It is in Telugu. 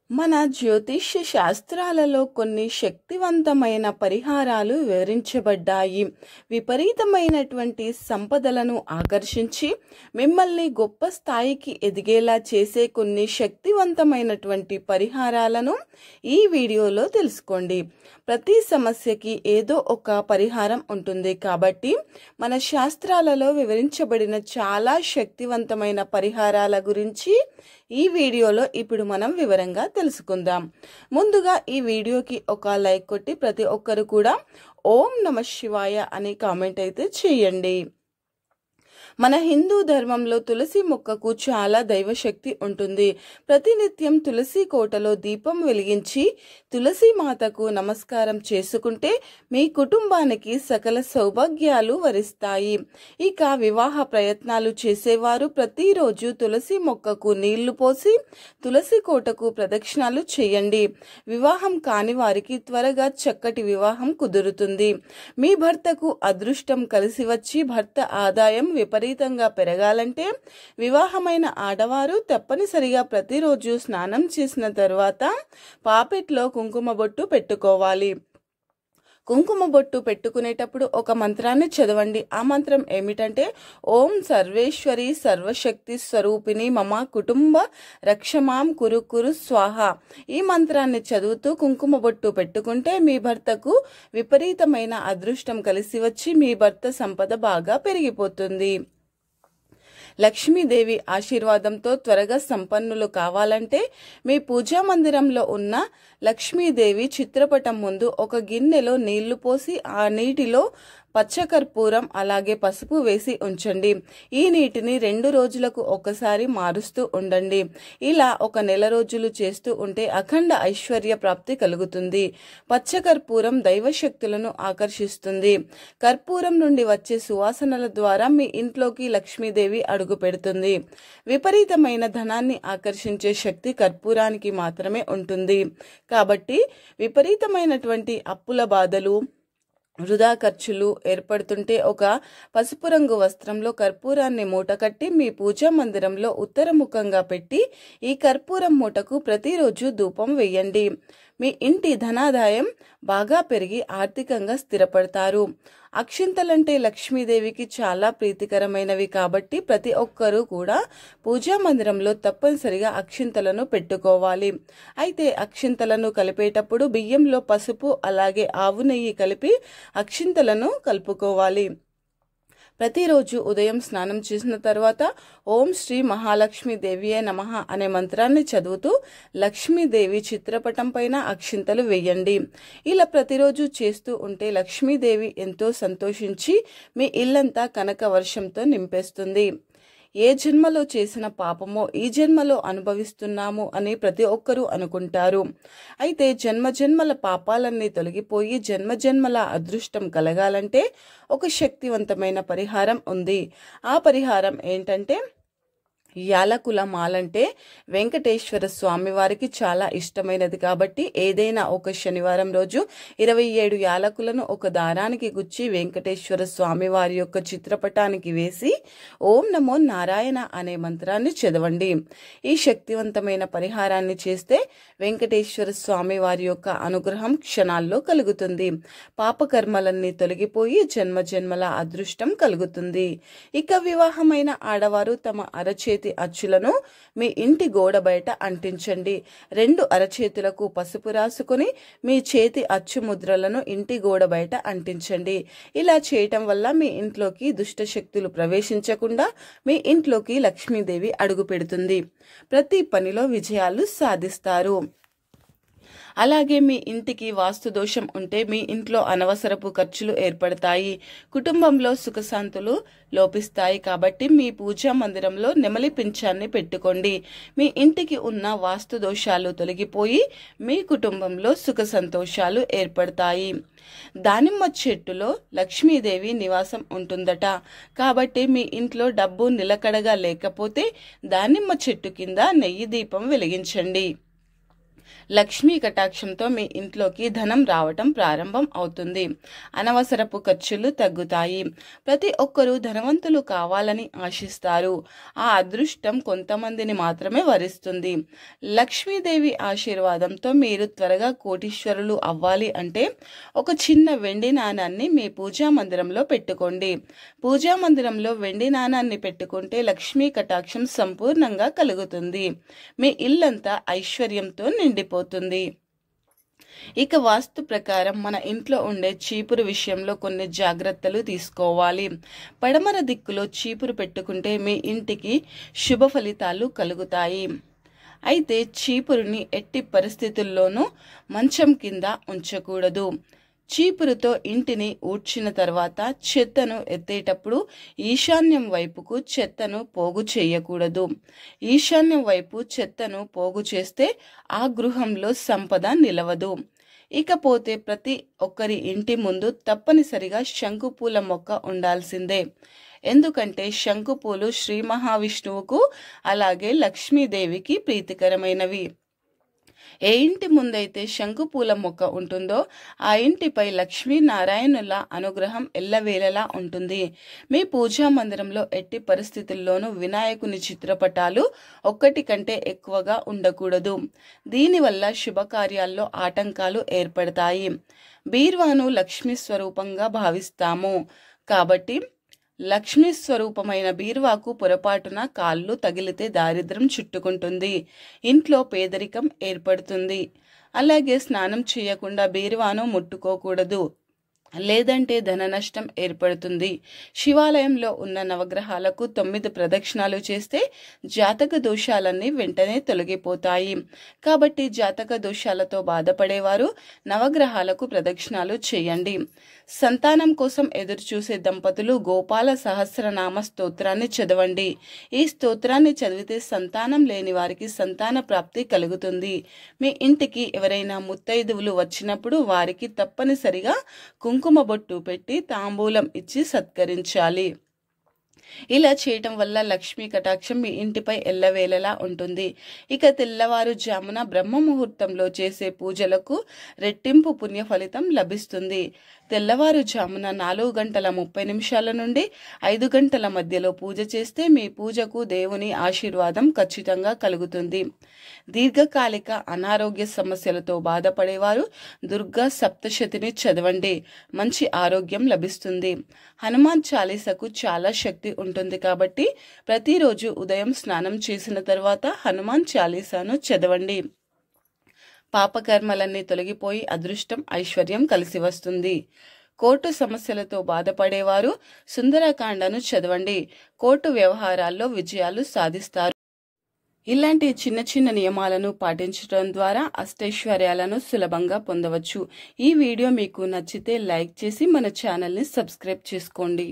మన జ్యోతిష్య శాస్త్రాలలో కొన్ని శక్తివంతమైన పరిహారాలు వివరించబడ్డాయి. విపరీతమైనటువంటి సంపదలను ఆకర్షించి మిమ్మల్ని గొప్ప స్థాయికి ఎదిగేలా చేసే కొన్ని శక్తివంతమైనటువంటి పరిహారాలను ఈ వీడియోలో తెలుసుకోండి. ప్రతి సమస్యకి ఏదో ఒక పరిహారం ఉంటుంది కాబట్టి మన శాస్త్రాలలో వివరించబడిన చాలా శక్తివంతమైన పరిహారాల గురించి ఈ వీడియోలో ఇప్పుడు మనం వివరంగా తెలుసుకుందాం. ముందుగా ఈ వీడియోకి ఒక లైక్ కొట్టి ప్రతి ఒక్కరు కూడా ఓం నమః శివాయ అని కామెంట్ అయితే చేయండి. మన హిందూ ధర్మంలో తులసి మొక్కకు చాలా దైవశక్తి ఉంటుంది. ప్రతినిత్యం తులసి కోటలో దీపం వెలిగించి తులసి మాతకు నమస్కారం చేసుకుంటే మీ కుటుంబానికి సకల సౌభాగ్యాలు వరిస్తాయి. ఇక వివాహ ప్రయత్నాలు చేసేవారు ప్రతిరోజు తులసి మొక్కకు నీళ్లు పోసి తులసి కోటకు ప్రదక్షిణాలు చేయండి. వివాహం కాని వారికి త్వరగా చక్కటి వివాహం కుదురుతుంది. మీ భర్తకు అదృష్టం కలిసి వచ్చి భర్త ఆదాయం విపరీతంగా పెరగాలంటే వివాహమైన ఆడవారు తప్పనిసరిగా ప్రతిరోజు స్నానం చేసిన తరువాత పాపెట్లో కుంకుమ బొట్టు పెట్టుకోవాలి. కుంకుమ బొట్టు పెట్టుకునేటప్పుడు ఒక మంత్రాన్ని చదవండి. ఆ మంత్రం ఏమిటంటే ఓం సర్వేశ్వరి సర్వశక్తి స్వరూపిణి మమ కుటుంబ రక్షమాం కురు కురు స్వాహ. ఈ మంత్రాన్ని చదువుతూ కుంకుమ బొట్టు పెట్టుకుంటే మీ భర్తకు విపరీతమైన అదృష్టం కలిసి వచ్చి మీ భర్త సంపద బాగా పెరిగిపోతుంది. లక్ష్మీదేవి ఆశీర్వాదంతో త్వరగా సంపన్నులు కావాలంటే మీ పూజా మందిరంలో ఉన్న లక్ష్మీదేవి చిత్రపటం ముందు ఒక గిన్నెలో నీళ్లు పోసి ఆ నీటిలో పచ్చకర్పూరం అలాగే పసుపు వేసి ఉంచండి. ఈ నీటిని 2 రోజులకు ఒకసారి మారుస్తూ ఉండండి. ఇలా ఒక నెల రోజులు చేస్తూ ఉంటే అఖండ ఐశ్వర్య ప్రాప్తి కలుగుతుంది. పచ్చకర్పూరం దైవశక్తులను ఆకర్షిస్తుంది. కర్పూరం నుండి వచ్చే సువాసనల ద్వారా మీ ఇంట్లోకి లక్ష్మీదేవి అడుగు పెడుతుంది. విపరీతమైన ధనాన్ని ఆకర్షించే శక్తి కర్పూరానికి మాత్రమే ఉంటుంది. కాబట్టి విపరీతమైనటువంటి అప్పుల బాధలు వృధా ఖర్చులు ఏర్పడుతుంటే ఒక పసుపు రంగు వస్త్రంలో కర్పూరాన్ని మూటకట్టి మీ పూజా మందిరంలో ఉత్తరముఖంగా పెట్టి ఈ కర్పూరం మూటకు ప్రతిరోజు ధూపం వేయండి. మీ ఇంటి ధనాదాయం బాగా పెరిగి ఆర్థికంగా స్థిరపడతారు. అక్షింతలంటే లక్ష్మీదేవికి చాలా ప్రీతికరమైనవి కాబట్టి ప్రతి ఒక్కరూ కూడా పూజా మందిరంలో తప్పనిసరిగా అక్షింతలను పెట్టుకోవాలి. అయితే అక్షింతలను కలిపేటప్పుడు బియ్యంలో పసుపు అలాగే ఆవు నెయ్యి కలిపి అక్షింతలను కలుపుకోవాలి. ప్రతిరోజు ఉదయం స్నానం చేసిన తర్వాత ఓం శ్రీ మహాలక్ష్మి దేవియే నమః అనే మంత్రాన్ని చదువుతూ లక్ష్మీదేవి చిత్రపటం పైన అక్షింతలు వేయండి. ఇలా ప్రతిరోజు చేస్తూ ఉంటే లక్ష్మీదేవి ఎంతో సంతోషించి మీ ఇల్లంతా కనక వర్షంతో నింపేస్తుంది. ఏ జన్మలో చేసిన పాపమో ఈ జన్మలో అనుభవిస్తున్నాము అని ప్రతి ఒక్కరూ అనుకుంటారు. అయితే జన్మజన్మల పాపాలన్నీ తొలగిపోయి జన్మజన్మల అదృష్టం కలగాలంటే ఒక శక్తివంతమైన పరిహారం ఉంది. ఆ పరిహారం ఏంటంటే యాలకుల మాలంటే వెంకటేశ్వర స్వామి వారికి చాలా ఇష్టమైనది కాబట్టి ఏదైనా ఒక శనివారం రోజు 27 యాలకులను ఒక దారానికి గుచ్చి వెంకటేశ్వర స్వామి వారి యొక్క చిత్రపటానికి వేసి ఓం నమో నారాయణ అనే మంత్రాన్ని చదవండి. ఈ శక్తివంతమైన పరిహారాన్ని చేస్తే వెంకటేశ్వర స్వామి వారి యొక్క అనుగ్రహం క్షణాల్లో కలుగుతుంది. పాపకర్మలన్నీ తొలగిపోయి జన్మజన్మల అదృష్టం కలుగుతుంది. ఇక వివాహమైన ఆడవారు తమ అరచేతి అచ్చులను మీ ఇంటి గోడ బయట అంటించండి. 2 అరచేతులకు పసుపు రాసుకుని మీ చేతి అచ్చు ముద్రలను ఇంటి గోడ బయట అంటించండి. ఇలా చేయటం వల్ల మీ ఇంట్లోకి దుష్ట శక్తులు ప్రవేశించకుండా మీ ఇంట్లోకి లక్ష్మీదేవి అడుగు పెడుతుంది. ప్రతి పనిలో విజయాలు సాధిస్తారు. అలాగే మీ ఇంటికి వాస్తు దోషం ఉంటే మీ ఇంట్లో అనవసరపు ఖర్చులు ఏర్పడతాయి. కుటుంబంలో సుఖశాంతులు లోపిస్తాయి. కాబట్టి మీ పూజా మందిరంలో నెమలి పింఛాన్ని పెట్టుకోండి. మీ ఇంటికి ఉన్న వాస్తు దోషాలు తొలగిపోయి మీ కుటుంబంలో సుఖ సంతోషాలు ఏర్పడతాయి. దానిమ్మ చెట్టులో లక్ష్మీదేవి నివాసం ఉంటుందట. కాబట్టి మీ ఇంట్లో డబ్బు నిలకడగా లేకపోతే దానిమ్మ చెట్టు కింద నెయ్యి దీపం వెలిగించండి. లక్ష్మీ కటాక్షంతో మీ ఇంట్లోకి ధనం రావటం ప్రారంభం అవుతుంది. అనవసరపు ఖర్చులు తగ్గుతాయి. ప్రతి ఒక్కరూ ధనవంతులు కావాలని ఆశిస్తారు. ఆ అదృష్టం కొంతమందిని మాత్రమే వరిస్తుంది. లక్ష్మీదేవి ఆశీర్వాదంతో మీరు త్వరగా కోటీశ్వరులు అవ్వాలి అంటే ఒక చిన్న వెండి నాణాన్ని మీ పూజా మందిరంలో పెట్టుకోండి. పూజా మందిరంలో వెండి నాణాన్ని పెట్టుకుంటే లక్ష్మీ కటాక్షం సంపూర్ణంగా కలుగుతుంది. మీ ఇల్లంతా ఐశ్వర్యంతో నిండిపోతుంది. ఇక వాస్తు ప్రకారం మన ఇంట్లో ఉండే చీపురు విషయంలో కొన్ని జాగ్రత్తలు తీసుకోవాలి. పడమర దిక్కులో చీపురు పెట్టుకుంటే మీ ఇంటికి శుభ ఫలితాలు కలుగుతాయి. అయితే చీపురుని ఎట్టి పరిస్థితుల్లోనూ మంచం కింద ఉంచకూడదు. చీపురుతో ఇంటిని ఊడ్చిన తర్వాత చెత్తను ఎత్తేటప్పుడు ఈశాన్యం వైపుకు చెత్తను పోగు చేయకూడదు. ఈశాన్యం వైపు చెత్తను పోగు చేస్తే ఆ గృహంలో సంపద నిలవదు. ఇకపోతే ప్రతి ఒక్కరి ఇంటి ముందు తప్పనిసరిగా శంకుపూల మొక్క ఉండాల్సిందే. ఎందుకంటే శంకుపూలు శ్రీ మహావిష్ణువుకు అలాగే లక్ష్మీదేవికి ప్రీతికరమైనవి. ఏ ఇంటి ముందైతే శంకుపూల మొక్క ఉంటుందో ఆ ఇంటిపై లక్ష్మీనారాయణుల అనుగ్రహం ఎల్లవేళలా ఉంటుంది. మీ పూజా మందిరంలో ఎట్టి పరిస్థితుల్లోనూ వినాయకుని చిత్రపటాలు ఒక్కటి కంటే ఎక్కువగా ఉండకూడదు. దీనివల్ల శుభకార్యాల్లో ఆటంకాలు ఏర్పడతాయి. బీర్వాను లక్ష్మీ స్వరూపంగా భావిస్తాము కాబట్టి లక్ష్మీ స్వరూపమైన బీరువాకు పొరపాటున కాళ్ళు తగిలితే దారిద్ర్యం చుట్టుకుంటుంది. ఇంట్లో పేదరికం ఏర్పడుతుంది. అలాగే స్నానం చేయకుండా బీరువాను ముట్టుకోకూడదు. లేదంటే ధన నష్టం ఏర్పడుతుంది. శివాలయంలో ఉన్న నవగ్రహాలకు 9 ప్రదక్షిణాలు చేస్తే జాతక దోషాలన్నీ వెంటనే తొలగిపోతాయి. కాబట్టి జాతక దోషాలతో బాధపడేవారు నవగ్రహాలకు ప్రదక్షిణాలు చేయండి. సంతానం కోసం ఎదురుచూసే దంపతులు గోపాల సహస్రనామ స్తోత్రాన్ని చదవండి. ఈ స్తోత్రాన్ని చదివితే సంతానం లేని వారికి సంతాన ప్రాప్తి కలుగుతుంది. మీ ఇంటికి ఎవరైనా ముత్తైదువులు వచ్చినప్పుడు వారికి తప్పనిసరిగా కుంకుమ బొట్టు పెట్టి తాంబూలం ఇచ్చి సత్కరించాలి. ఇలా చేయటం వల్ల లక్ష్మీ కటాక్షం మీ ఇంటిపై ఎల్లవేళలా ఉంటుంది. ఇక తెల్లవారుజామున బ్రహ్మ ముహూర్తంలో చేసే పూజలకు రెట్టింపు పుణ్య ఫలితం లభిస్తుంది. తెల్లవారుజామున 4:30 నుండి 5 గంటల మధ్యలో పూజ చేస్తే మీ పూజకు దేవుని ఆశీర్వాదం ఖచ్చితంగా కలుగుతుంది. దీర్ఘకాలిక అనారోగ్య సమస్యలతో బాధపడేవారు దుర్గా సప్తశతిని చదవండి. మంచి ఆరోగ్యం లభిస్తుంది. హనుమాన్ చాలీసాకు చాలా శక్తి ఉంటుంది కాబట్టి ప్రతిరోజు ఉదయం స్నానం చేసిన తర్వాత హనుమాన్ చాలీసాను చదవండి. పాపకర్మలన్నీ తొలగిపోయి అదృష్టం ఐశ్వర్యం కలిసి వస్తుంది. కోర్టు సమస్యలతో బాధపడేవారు సుందరకాండను చదవండి. కోర్టు వ్యవహారాల్లో విజయాలు సాధిస్తారు. ఇలాంటి చిన్న చిన్న నియమాలను పాటించడం ద్వారా అష్టైశ్వర్యాలను సులభంగా పొందవచ్చు. ఈ వీడియో మీకు నచ్చితే లైక్ చేసి మన ఛానల్ని సబ్స్క్రైబ్ చేసుకోండి.